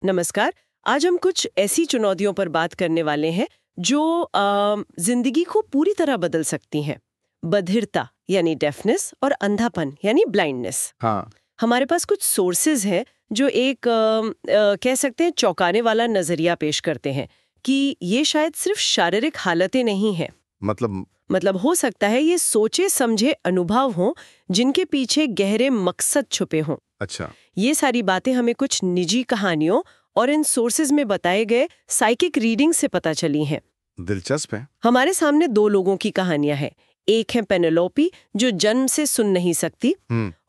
नमस्कार। आज हम कुछ ऐसी चुनौतियों पर बात करने वाले हैं जो जिंदगी को पूरी तरह बदल सकती हैं। बधिरता यानी डेफनेस और अंधापन यानी ब्लाइंडनेस। हाँ। हमारे पास कुछ सोर्सेज हैं जो एक कह सकते हैं चौंकाने वाला नजरिया पेश करते हैं कि ये शायद सिर्फ शारीरिक हालतें नहीं हैं। मतलब हो सकता है ये सोचे समझे अनुभव हों जिनके पीछे गहरे मकसद छुपे हों। अच्छा। ये सारी बातें हमें कुछ निजी कहानियों और इन सोर्सेज में बताए गए साइकिक रीडिंग से पता चली हैं। दिलचस्प है। हमारे सामने दो लोगों की कहानियां हैं। एक है पेनेलोपी जो जन्म से सुन नहीं सकती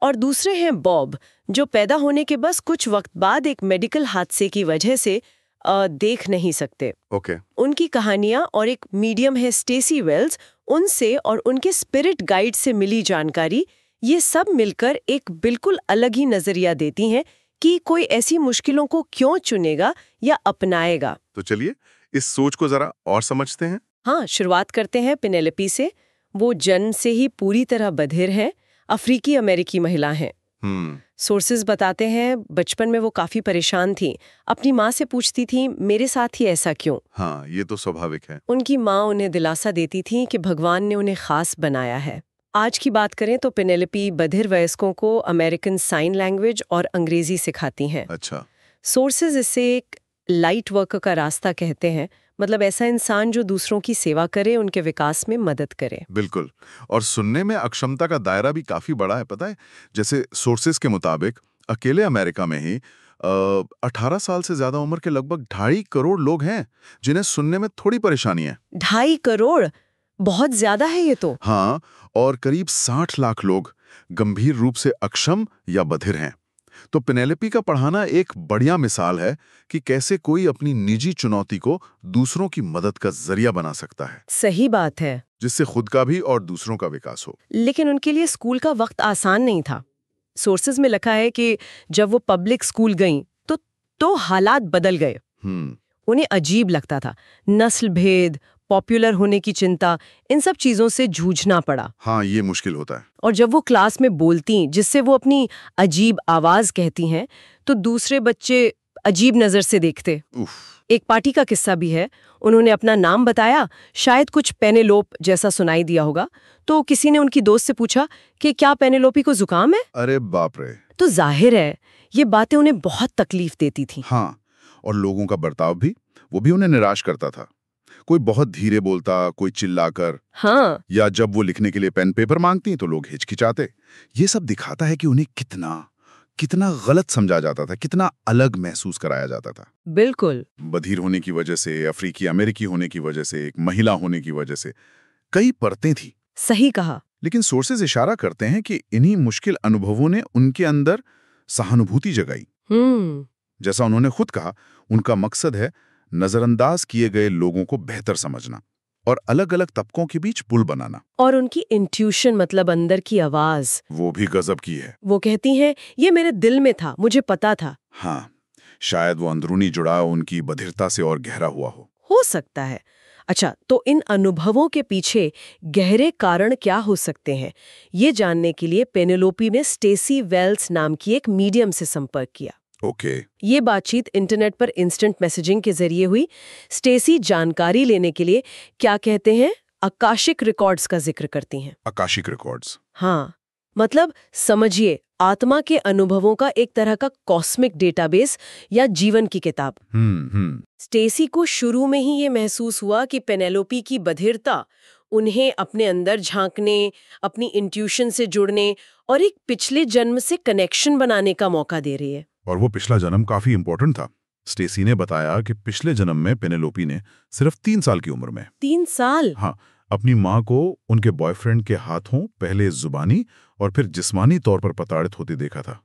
और दूसरे हैं बॉब जो पैदा होने के बस कुछ वक्त बाद एक मेडिकल हादसे की वजह से देख नहीं सकते। ओके। उनकी कहानियां और एक मीडियम है स्टेसी वेल्स, उनसे और उनके स्पिरिट गाइड से मिली जानकारी, ये सब मिलकर एक बिल्कुल अलग ही नजरिया देती हैं कि कोई ऐसी मुश्किलों को क्यों चुनेगा या अपनाएगा। तो चलिए इस सोच को जरा और समझते हैं। हाँ, शुरुआत करते हैं पेनेलोपी से। वो जन्म से ही पूरी तरह बधिर है, अफ्रीकी अमेरिकी महिला हैं। सोर्सेज बताते हैं बचपन में वो काफी परेशान थी। अपनी माँ से पूछती थी मेरे साथ ही ऐसा क्यों। हाँ, ये तो स्वाभाविक है। उनकी माँ उन्हें दिलासा देती थी कि भगवान ने उन्हें खास बनाया है। आज की बात करें तो पेनेलोपी बधिर वयस्कों को अमेरिकन साइन लैंग्वेज और अंग्रेजी सिखाती हैं। अच्छा। सोर्सेज इसे एक लाइट वर्कर का रास्ता कहते हैं, मतलब ऐसा इंसान जो दूसरों की सेवा करे, उनके विकास में मदद करे। बिल्कुल। और सुनने में अक्षमता का दायरा भी काफी बड़ा है, पता है। जैसे सोर्सेज के मुताबिक अकेले अमेरिका में ही 18 साल से ज्यादा उम्र के लगभग 2.5 करोड़ लोग हैं जिन्हें सुनने में थोड़ी परेशानी है। 2.5 करोड़ बहुत ज्यादा है ये तो। हाँ, और करीब 60 लाख लोग गंभीर रूप से अक्षम या बधिर हैं। तो पेनेलोपी का पढ़ाना एक बढ़िया मिसाल है कि कैसे कोई अपनी निजी चुनौती को दूसरों की मदद का जरिया बना सकता है। सही बात है। जिससे खुद का भी और दूसरों का विकास हो। लेकिन उनके लिए स्कूल का वक्त आसान नहीं था। सोर्सेज में लिखा है कि जब वो पब्लिक स्कूल गईं तो हालात बदल गए। उन्हें अजीब लगता था। नस्ल भेद, पॉपुलर होने की चिंता, इन सब चीजों से जूझना पड़ा। हाँ, ये मुश्किल होता है। और जब वो क्लास में बोलती, जिससे वो अपनी अजीब आवाज कहती हैं, तो दूसरे बच्चे अजीब नजर से देखते। एक पार्टी का किस्सा भी है। उन्होंने अपना नाम बताया, शायद कुछ पेनेलोप जैसा सुनाई दिया होगा, तो किसी ने उनकी दोस्त से पूछा कि क्या पेनेलोपी को जुकाम है। अरे बाप रे। तो जाहिर है ये बातें उन्हें बहुत तकलीफ देती थी। हाँ, और लोगों का बर्ताव भी, वो भी उन्हें निराश करता था। कोई बहुत धीरे बोलता, कोई चिल्लाकर। हाँ। या जब वो लिखने के लिए पेन पेपर मांगती तो लोग हिचकिचाते। ये सब दिखाता है कि उन्हें कितना गलत समझा जाता था, कितना अलग महसूस कराया जाता था। बिल्कुल। बधिर होने की वजह से, अफ्रीकी अमेरिकी होने की वजह से, एक महिला होने की वजह से कई परतें थी। सही कहा। लेकिन सोर्सेज इशारा करते हैं कि इन्हीं मुश्किल अनुभवों ने उनके अंदर सहानुभूति जगाई। जैसा उन्होंने खुद कहा, उनका मकसद है नजरअंदाज किए गए लोगों को बेहतर समझना और अलग अलग तबकों के बीच पुल बनाना। और उनकी इंट्यूशन, मतलब अंदर की आवाज, वो भी गजब की है। वो कहती हैं ये मेरे दिल में था, मुझे पता था। हाँ, शायद वो अंदरूनी जुड़ाव उनकी बधिरता से और गहरा हुआ हो सकता है। अच्छा, तो इन अनुभवों के पीछे गहरे कारण क्या हो सकते हैं, ये जानने के लिए पेनेलोपी ने स्टेसी वेल्स नाम की एक मीडियम से संपर्क किया। ओके। ये बातचीत इंटरनेट पर इंस्टेंट मैसेजिंग के जरिए हुई। स्टेसी जानकारी लेने के लिए क्या कहते हैं, आकाशिक रिकॉर्ड्स का जिक्र करती हैं। Akashic records? हाँ, मतलब समझिए आत्मा के अनुभवों का एक तरह का कॉस्मिक डेटाबेस या जीवन की किताब। स्टेसी को शुरू में ही ये महसूस हुआ कि पेनेलोपी की बधिरता उन्हें अपने अंदर झांकने, अपनी इंट्यूशन से जुड़ने और एक पिछले जन्म से कनेक्शन बनाने का मौका दे रही है। और वो पिछला जन्म काफी इंपॉर्टेंट था। स्टेसी ने बताया कि पिछले जन्म में पेनेलोपी ने सिर्फ 3 साल की उम्र में 3 साल? हाँ, अपनी माँ को उनके बॉयफ्रेंड के हाथों पहले जुबानी और फिर जिस्मानी तौर पर प्रताड़ित होते देखा था।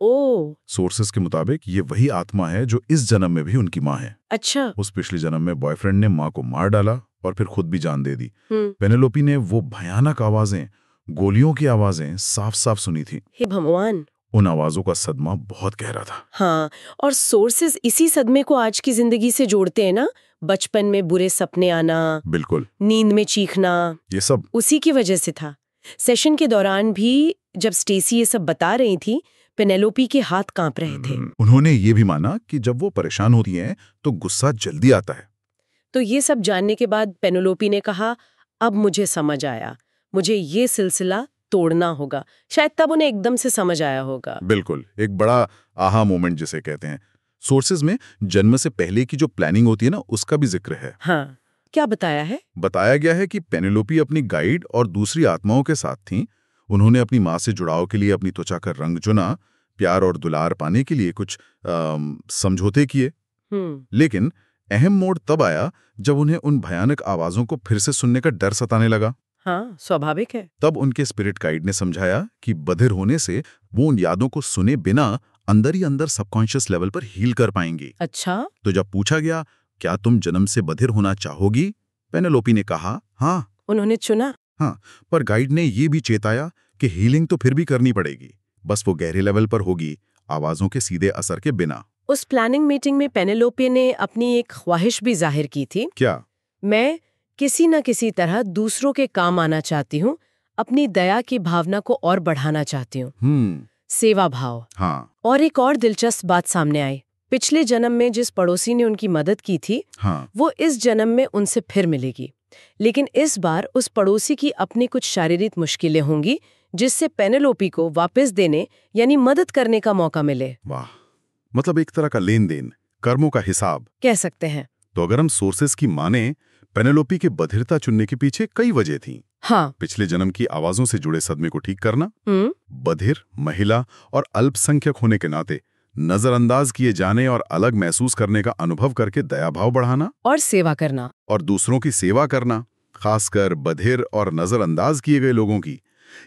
सोर्सेस के मुताबिक ये वही आत्मा है जो इस जन्म में भी उनकी माँ है। अच्छा। उस पिछले जन्म में बॉयफ्रेंड ने माँ को मार डाला और फिर खुद भी जान दे दी। पेनेलोपी ने वो भयानक आवाजें, गोलियों की आवाजें साफ साफ सुनी थी। हे भगवान। उन आवाजों का सदमा बहुत गहरा था। हाँ, और सोर्सेज इसी सदमे को आज की जिंदगी से जोड़ते हैं ना। बचपन में बुरे सपने आना, बिल्कुल, नींद में चीखना, ये सब उसी की वजह से था। सेशन के दौरान भी जब स्टेसी ये सब बता रही थी, पेनेलोपी के हाथ कांप रहे थे। उन्होंने ये भी माना कि जब वो परेशान होती हैं तो गुस्सा जल्दी आता है। तो ये सब जानने के बाद पेनेलोपी ने कहा, अब मुझे समझ आया, मुझे ये सिलसिला तोड़ना होगा। शायद तब उन्हें एकदम से समझ आया होगा। बिल्कुल, एक बड़ा आहा मोमेंट जिसे कहते हैं। सोर्सेज में जन्म से पहले की जो प्लानिंग होती है ना, उसका भी जिक्र है। हाँ, क्या बताया है? बताया गया है कि पेनेलोपी अपनी गाइड और दूसरी आत्माओं के साथ थीं। उन्होंने अपनी माँ से जुड़ाव के लिए अपनी त्वचा का रंग चुना, प्यार और दुलार पाने के लिए कुछ समझौते किए। लेकिन अहम मोड़ तब आया जब उन्हें उन भयानक आवाजों को फिर से सुनने का डर सताने लगा। हाँ, स्वाभाविक है। तब उनके स्पिरिट गाइड ने समझाया कि बधिर होने से वो उन यादों को सुने बिना अंदर ही अंदर सबकॉन्शियस लेवल पर हील कर पाएंगी। अच्छा? तो जब पूछा गया, क्या तुम जन्म से बधिर होना चाहोगी, पेनेलोपी ने कहा हाँ। उन्होंने चुना। हाँ, पर गाइड ने ये भी चेताया कि हीलिंग तो फिर भी करनी पड़ेगी, बस वो गहरे लेवल पर होगी, आवाजों के सीधे असर के बिना। उस प्लानिंग मीटिंग में पेनेलोपी ने अपनी एक ख्वाहिश भी जाहिर की थी। क्या? मैं किसी न किसी तरह दूसरों के काम आना चाहती हूँ, अपनी दया की भावना को और बढ़ाना चाहती हूँ। सेवा भाव। हाँ। और एक और दिलचस्प बात सामने आई। पिछले जन्म में जिस पड़ोसी ने उनकी मदद की थी, हाँ। वो इस जन्म में उनसे फिर मिलेगी, लेकिन इस बार उस पड़ोसी की अपनी कुछ शारीरिक मुश्किलें होंगी, जिससे पेनेलोपी को वापस देने यानी मदद करने का मौका मिले। वाह, मतलब एक तरह का लेन देन, कर्मों का हिसाब कह सकते हैं। तो अगर हम सोर्सेस की माने, पेनेलोपी के बधिरता चुनने के पीछे कई वजह थीं। हाँ। पिछले जन्म की आवाजों से जुड़े सदमे को ठीक करना, बधिर, महिला और अल्पसंख्यक होने के नाते नजरअंदाज किए जाने और अलग महसूस करने का अनुभव करके दयाभाव बढ़ाना और सेवा करना और दूसरों की सेवा करना, खासकर बधिर और नजरअंदाज किए गए लोगों की।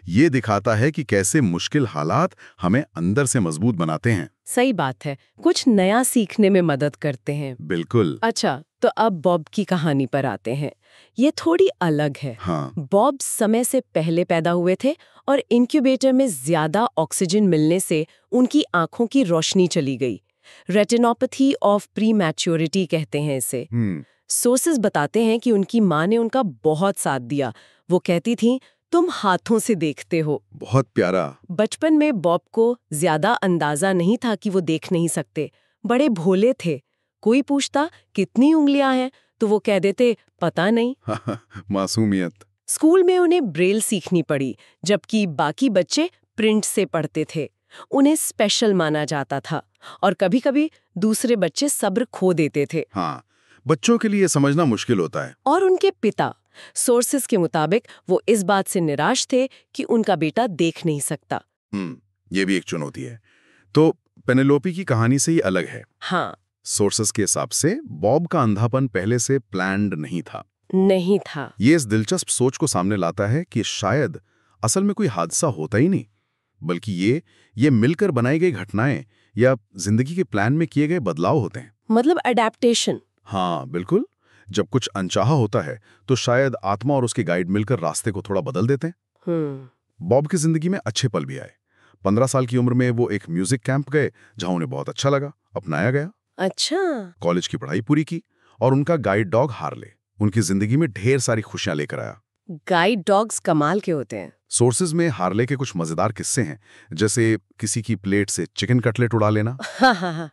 ये दिखाता है कि कैसे मुश्किल हालात हमें अंदर से मजबूत बनाते हैं। सही बात है, कुछ नया सीखने में मदद करते हैं। बिल्कुल। अच्छा, तो अब बॉब की कहानी पर आते हैं। ये थोड़ी अलग है। हाँ। बॉब समय से पहले पैदा हुए थे और इंक्यूबेटर में ज्यादा ऑक्सीजन मिलने से उनकी आंखों की रोशनी चली गई। रेटिनोपैथी ऑफ प्रीमैच्योरिटी कहते हैं इसे। सोर्सेस बताते हैं कि उनकी माँ ने उनका बहुत साथ दिया। वो कहती थी, तुम हाथों से देखते हो। बहुत प्यारा। बचपन में बॉब को ज्यादा अंदाजा नहीं था कि वो देख नहीं सकते। बड़े भोले थे। कोई पूछता कितनी उंगलियां हैं तो वो कह देते पता नहीं। मासूमियत। स्कूल में उन्हें ब्रेल सीखनी पड़ी, जबकि बाकी बच्चे प्रिंट से पढ़ते थे। उन्हें स्पेशल माना जाता था और कभी-कभी दूसरे बच्चे सब्र खो देते थे। हाँ, बच्चों के लिए समझना मुश्किल होता है। और उनके पिता, सोर्सेस के मुताबिक, वो इस बात से निराश थे कि उनका बेटा देख नहीं सकता। ये भी एक चुनौती है। तो पेनेलोपी की कहानी से ही अलग है। हाँ। सोर्सेस के हिसाब से बॉब का अंधापन पहले से प्लान्ड नहीं था। ये इस दिलचस्प सोच को सामने लाता है कि शायद असल में कोई हादसा होता ही नहीं, बल्कि ये मिलकर बनाई गई घटनाएं या जिंदगी के प्लान में किए गए बदलाव होते हैं। मतलब अडैप्टेशन। हाँ, बिल्कुल। जब कुछ अनचाहा होता है तो शायद आत्मा और उसके गाइड मिलकर रास्ते को थोड़ा बदल देते हैं। बॉब की जिंदगी में अच्छे पल भी आए। 15 साल की उम्र में वो एक म्यूजिक कैंप गए, जहां उन्हें बहुत अच्छा लगा, अपनाया गया। अच्छा। कॉलेज की पढ़ाई पूरी की और उनका गाइड डॉग हार्ले उनकी जिंदगी में ढेर सारी खुशियां लेकर आया। गाइड डॉग्स कमाल के होते हैं। सोर्सेज में हार्ले के कुछ मजेदार किस्से हैं, जैसे किसी की प्लेट से चिकन कटलेट उड़ा लेना।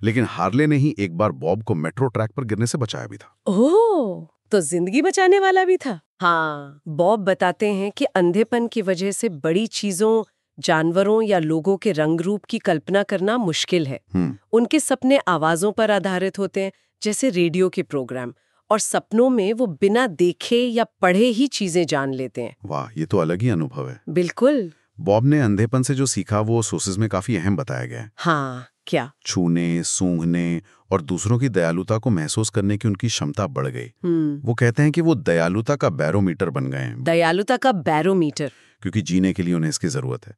लेकिन हार्ले ने ही एक बार बॉब को मेट्रो ट्रैक पर गिरने से बचाया भी था। ओह, तो जिंदगी बचाने वाला भी था। हाँ, बॉब बताते हैं कि अंधेपन की वजह से बड़ी चीजों, जानवरों या लोगों के रंग रूप की कल्पना करना मुश्किल है। उनके सपने आवाजों पर आधारित होते हैं, जैसे रेडियो के प्रोग्राम, और सपनों में वो बिना देखे या पढ़े ही चीजें जान लेते हैं। वाह, ये तो अलग ही अनुभव है। बिल्कुल। बॉब ने अंधेपन से जो सीखा वो सोर्सेज में काफी अहम बताया गया है। हाँ, क्या? छूने, सूंघने और दूसरों की दयालुता को महसूस करने की उनकी क्षमता बढ़ गई। वो कहते हैं कि वो दयालुता का बैरोमीटर बन गए हैं। दयालुता का बैरोमीटर? क्योंकि जीने के लिए उन्हें इसकी जरूरत है।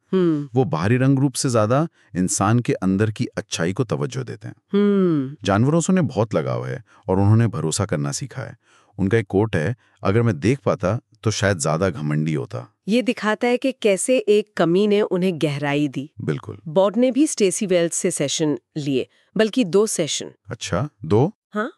वो बाहरी रंग रूप से ज्यादा इंसान के अंदर की अच्छाई को तवज्जो देते हैं। जानवरों से उन्हें बहुत लगाव है और उन्होंने भरोसा करना सीखा है। उनका एक कोट है, अगर मैं देख पाता तो शायद ज्यादा घमंडी होता। ये दिखाता है कि कैसे एक कमी ने उन्हें गहराई दी। बिल्कुल। बॉब ने भी स्टेसी वेल्स से सेशन लिए, बल्कि 2 सेशन। अच्छा, 2? हाँ।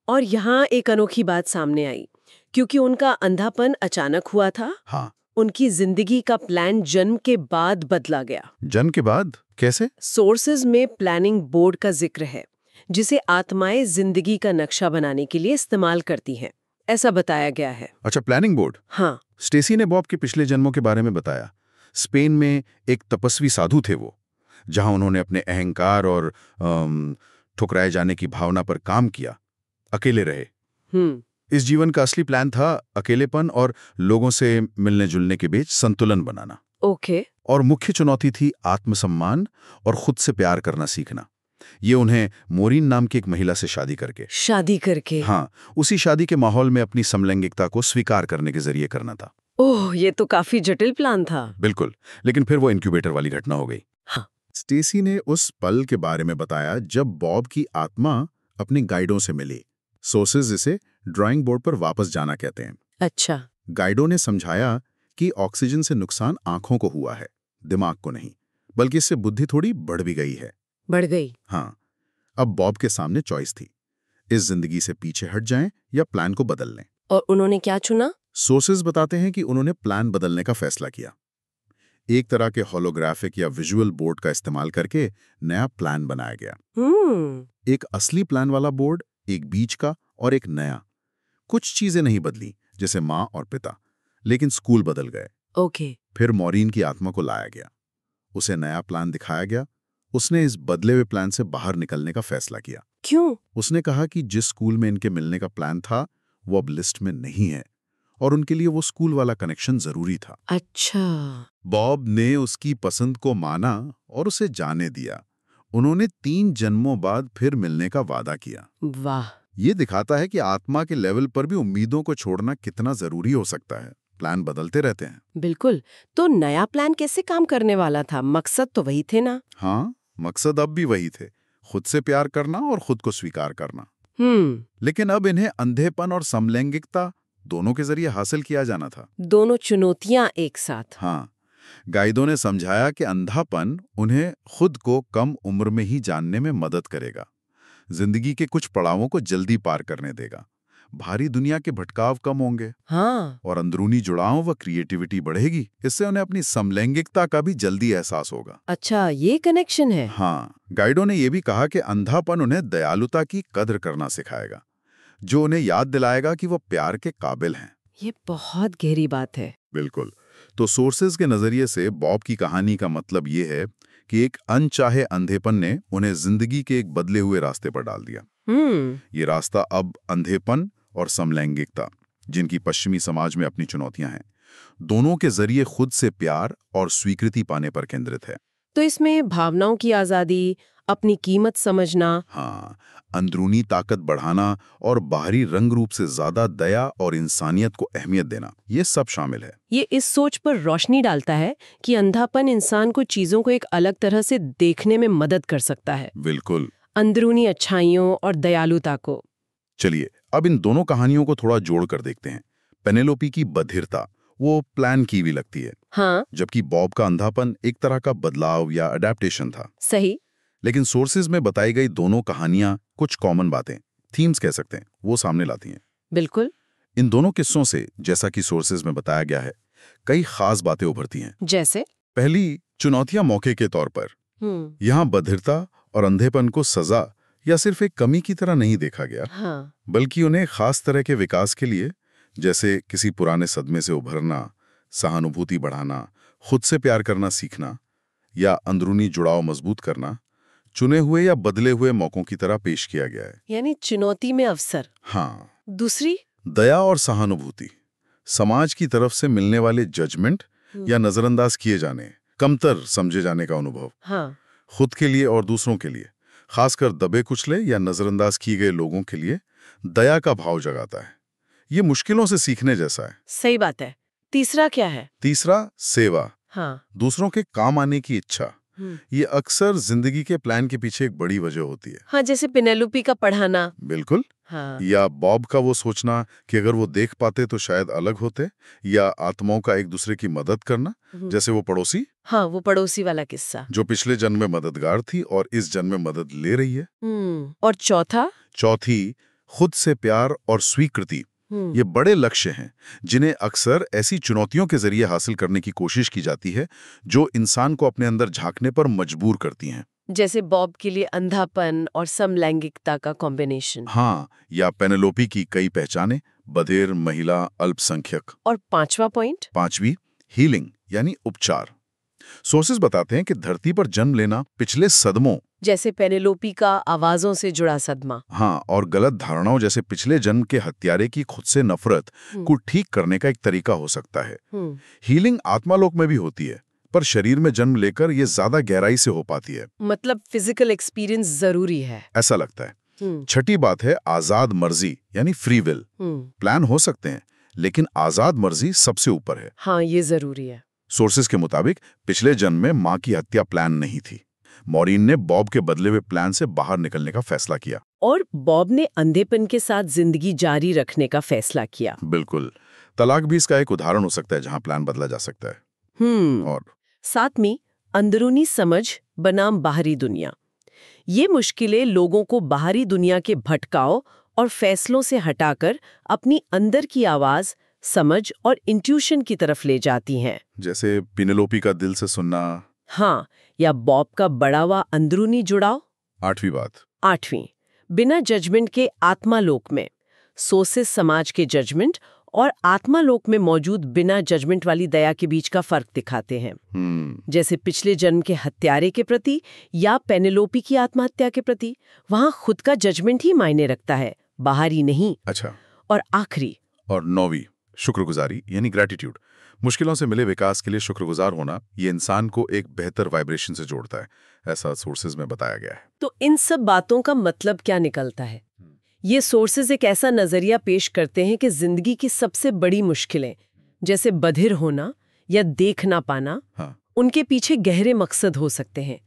और यहाँ एक अनोखी बात सामने आई, क्योंकि उनका अंधापन अचानक हुआ था। हाँ, उनकी जिंदगी का प्लान जन्म के बाद बदला गया। जन्म के बाद कैसे? सोर्सेज में प्लानिंग बोर्ड का जिक्र है, जिसे आत्माएं जिंदगी का नक्शा बनाने के लिए इस्तेमाल करती हैं, ऐसा बताया गया है। अच्छा, प्लानिंग बोर्ड। हाँ। स्टेसी ने बॉब के पिछले जन्मों के बारे में बताया। स्पेन में एक तपस्वी साधु थे वो, जहां उन्होंने अपने अहंकार और ठुकराए जाने की भावना पर काम किया, अकेले रहे। इस जीवन का असली प्लान था अकेलेपन और लोगों से मिलने जुलने के बीच संतुलन बनाना। ओके। और मुख्य चुनौती थी आत्मसम्मान और खुद से प्यार करना सीखना। ये उन्हें मोरिन नाम की एक महिला से शादी करके। हाँ, उसी शादी के माहौल में अपनी समलैंगिकता को स्वीकार करने के जरिए करना था। ओह, ये तो काफी जटिल प्लान था। बिल्कुल, लेकिन फिर वो इनक्यूबेटर वाली घटना हो गई। हाँ। स्टेसी ने उस पल के बारे में बताया जब बॉब की आत्मा अपने गाइडों से मिली। सोर्सेज इसे ड्राइंग बोर्ड पर वापस जाना कहते हैं। अच्छा। गाइडों ने समझाया कि ऑक्सीजन से नुकसान आंखों को हुआ है, दिमाग को नहीं, बल्कि इससे बुद्धि थोड़ी बढ़ भी गई है। बढ़ गई? हाँ। अब बॉब के सामने चॉइस थी, इस जिंदगी से पीछे हट जाएं या प्लान को बदल लें। और उन्होंने क्या चुना? सोर्सेज बताते हैं कि उन्होंने प्लान बदलने का फैसला किया। एक तरह के होलोग्राफिक या विजुअल बोर्ड का इस्तेमाल करके नया प्लान बनाया गया। एक असली प्लान वाला बोर्ड, एक बीच का और एक नया। कुछ चीजें नहीं बदली, जैसे माँ और पिता, लेकिन स्कूल बदल गए। ओके। फिर मॉरीन की आत्मा को लाया गया, उसे नया प्लान दिखाया गया। उसने इस बदले हुए प्लान से बाहर निकलने का फैसला किया। क्यों? उसने कहा कि जिस स्कूल में इनके मिलने का प्लान था वो अब लिस्ट में नहीं है और उनके लिए वो स्कूल वाला कनेक्शन जरूरी था। अच्छा। बॉब ने उसकी पसंद को माना और उसे जाने दिया। उन्होंने 3 जन्मों बाद फिर मिलने का वादा किया। वाह। ये दिखाता है कि आत्मा के लेवल पर भी उम्मीदों को छोड़ना कितना जरूरी हो सकता है। प्लान बदलते रहते हैं। बिल्कुल। तो नया प्लान कैसे काम करने वाला था? मकसद तो वही थे ना? हाँ, मकसद अब भी वही थे, खुद से प्यार करना और खुद को स्वीकार करना। लेकिन अब इन्हें अंधेपन और समलैंगिकता दोनों के जरिए हासिल किया जाना था। दोनों चुनौतियां एक साथ। हाँ, गाइडों ने समझाया कि अंधापन उन्हें खुद को कम उम्र में ही जानने में मदद करेगा, जिंदगी के कुछ पड़ावों को जल्दी पार करने देगा, भारी दुनिया के भटकाव कम होंगे। हाँ। और अंदरूनी जुड़ाव व क्रिएटिविटी बढ़ेगी। इससे उन्हें अपनी समलैंगिकता का भी जल्दी एहसास होगा। अच्छा, ये कनेक्शन है। हाँ, गाइडों ने यह भी कहा कि अंधापन उन्हें दयालुता की कद्र करना सिखाएगा, जो उन्हें याद दिलाएगा कि वो प्यार के काबिल हैं। ये बहुत गहरी बात है। बिल्कुल। तो सोर्सेज के नजरिए से बॉब की कहानी का मतलब ये है कि एक अनचाहे अंधेपन ने उन्हें जिंदगी के एक बदले हुए रास्ते पर डाल दिया। ये रास्ता अब अंधेपन और समलैंगिकता, जिनकी पश्चिमी समाज में अपनी चुनौतियां हैं, दोनों के जरिए खुद से प्यार और स्वीकृति पाने पर केंद्रित है। तो इसमें भावनाओं की आजादी, अपनी कीमत समझना, हाँ, अंदरूनी ताकत बढ़ाना और बाहरी रंग रूप से ज्यादा दया और इंसानियत को अहमियत देना, ये सब शामिल है। ये इस सोच पर रोशनी डालता है कि अंधापन इंसान को चीजों को एक अलग तरह से देखने में मदद कर सकता है। बिल्कुल। अंदरूनी अच्छाइयों और दयालुता को। चलिए अब इन दोनों कहानियों को थोड़ा जोड़ कर देखते हैं। पेनेलोपी की बधिरता वो प्लान की भी लगती है। हाँ। जबकि बॉब का अंधापन एक तरह का बदलाव या अडेप्टेशन था। सही। लेकिन सोर्सेज में बताई गई दोनों कहानियां कुछ कॉमन बातें, थीम्स कह सकते हैं, वो सामने लाती हैं। बिल्कुल। इन दोनों किस्सों से, जैसा कि सोर्सेज में बताया गया है, कई खास बातें उभरती हैं। जैसे? पहली, चुनौतियां मौके के तौर पर। यहाँ बधिरता और अंधेपन को सजा या सिर्फ एक कमी की तरह नहीं देखा गया। हाँ। बल्कि उन्हें खास तरह के विकास के लिए, जैसे किसी पुराने सदमे से उभरना, सहानुभूति बढ़ाना, खुद से प्यार करना सीखना या अंदरूनी जुड़ाव मजबूत करना, चुने हुए या बदले हुए मौकों की तरह पेश किया गया है। यानी चुनौती में अवसर। हाँ। दूसरी, दया और सहानुभूति, समाज की तरफ से मिलने वाले जजमेंट या नजरअंदाज किए जाने, कमतर समझे जाने का अनुभव। हाँ। खुद के लिए और दूसरों के लिए, खासकर दबे कुचले या नजरअंदाज किए गए लोगों के लिए दया का भाव जगाता है। ये मुश्किलों से सीखने जैसा है। सही बात है। तीसरा क्या है? तीसरा, सेवा। हाँ। दूसरों के काम आने की इच्छा। ये अक्सर जिंदगी के प्लान के पीछे एक बड़ी वजह होती है। हाँ, जैसे पेनेलोपी का पढ़ाना। बिल्कुल। हाँ। या बॉब का वो सोचना कि अगर वो देख पाते तो शायद अलग होते, या आत्माओं का एक दूसरे की मदद करना, जैसे वो पड़ोसी। हाँ, वो पड़ोसी वाला किस्सा, जो पिछले जन्म में मददगार थी और इस जन्म में मदद ले रही है। और चौथा? चौथी, खुद से प्यार और स्वीकृति। ये बड़े लक्ष्य हैं जिन्हें अक्सर ऐसी चुनौतियों के जरिए हासिल करने की कोशिश की जाती है जो इंसान को अपने अंदर झांकने पर मजबूर करती हैं। जैसे बॉब के लिए अंधापन और समलैंगिकता का कॉम्बिनेशन। हाँ, या पेनेलोपी की कई पहचानें, बधिर, महिला, अल्पसंख्यक। और पांचवा पॉइंट, पांचवी, हीलिंग यानी उपचार। सोर्सेज बताते हैं कि धरती पर जन्म लेना पिछले सदमों, जैसे पेनेलोपी का आवाजों से जुड़ा सदमा, हाँ, और गलत धारणाओं जैसे पिछले जन्म के हत्यारे की खुद से नफरत को ठीक करने का एक तरीका हो सकता है। हीलिंग आत्मालोक में भी होती है, पर शरीर में जन्म लेकर ये ज्यादा गहराई से हो पाती है। मतलब फिजिकल एक्सपीरियंस जरूरी है, ऐसा लगता है। छठी बात है आजाद मर्जी यानी फ्री विल। प्लान हो सकते हैं, लेकिन आजाद मर्जी सबसे ऊपर है। हाँ, ये जरूरी है। सोर्सेज के मुताबिक पिछले जन्म में मां की हत्या प्लान नहीं थी। मॉरीन ने बॉब के बदले हुए प्लान से बाहर निकलने का फैसला किया, और बॉब ने अंधेपन के साथ जिंदगी जारी रखने का फैसला किया। बिल्कुल। तलाक भी इसका एक उदाहरण हो सकता है जहां प्लान बदला जा सकता है। और सातवीं, अंदरूनी समझ बनाम बाहरी दुनिया। ये मुश्किलें लोगों को बाहरी दुनिया के भटकाव और फैसलों से हटाकर अपनी अंदर की आवाज, समझ और इंट्यूशन की तरफ ले जाती हैं। जैसे पेनेलोपी का दिल से सुनना। हाँ, या बॉब का बढ़ा हुआ अंदरूनी जुड़ाव। आठवीं बात, आठवीं, बिना जजमेंट के आत्मालोक में। सोर्सेस समाज के जजमेंट और आत्मालोक में मौजूद बिना जजमेंट वाली दया के बीच का फर्क दिखाते हैं। जैसे पिछले जन्म के हत्यारे के प्रति या पेनेलोपी की आत्महत्या के प्रति, वहां खुद का जजमेंट ही मायने रखता है, बाहरी नहीं। अच्छा। और आखिरी और नौवीं, शुक्रगुजारी यानी ग्रेटिट्यूड। मुश्किलों से मिले विकास के लिए शुक्रगुजार होना ये इंसान को एक बेहतर वाइब्रेशन से जोड़ता है, ऐसा सोर्सेज में बताया गया है। तो इन सब बातों का मतलब क्या निकलता है? ये सोर्सेज एक ऐसा नजरिया पेश करते हैं कि जिंदगी की सबसे बड़ी मुश्किलें, जैसे बधिर होना या देख ना पाना, उनके पीछे गहरे मकसद हो सकते हैं।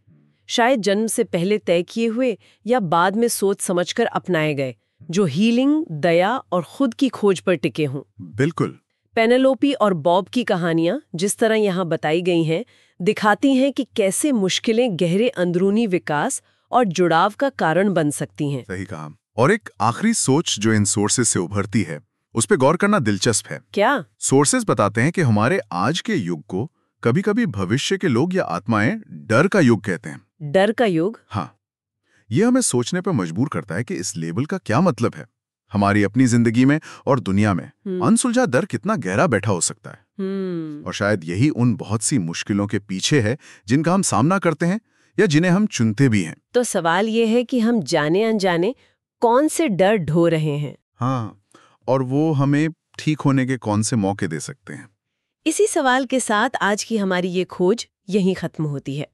शायद जन्म से पहले तय किए हुए या बाद में सोच समझकर अपनाए गए, जो हीलिंग, दया और खुद की खोज पर टिके हों। बिल्कुल। पेनेलोपी और बॉब की कहानियां जिस तरह यहाँ बताई गई हैं, दिखाती हैं कि कैसे मुश्किलें गहरे अंदरूनी विकास और जुड़ाव का कारण बन सकती हैं। सही कहा। और एक आखिरी सोच जो इन सोर्सेज से उभरती है, उस पे गौर करना दिलचस्प है। क्या? सोर्सेज बताते हैं कि हमारे आज के युग को कभी-कभी भविष्य के लोग या आत्माएं डर का युग कहते हैं। डर का युग? हाँ, ये हमें सोचने पर मजबूर करता है कि इस लेबल का क्या मतलब है। हमारी अपनी जिंदगी में और दुनिया में अनसुलझा डर कितना गहरा बैठा हो सकता है। और शायद यही उन बहुत सी मुश्किलों के पीछे है जिनका हम सामना करते हैं या जिन्हें हम चुनते भी हैं। तो सवाल ये है कि हम जाने अनजाने कौन से डर ढो रहे हैं? हाँ, और वो हमें ठीक होने के कौन से मौके दे सकते हैं। इसी सवाल के साथ आज की हमारी ये खोज यहीं खत्म होती है।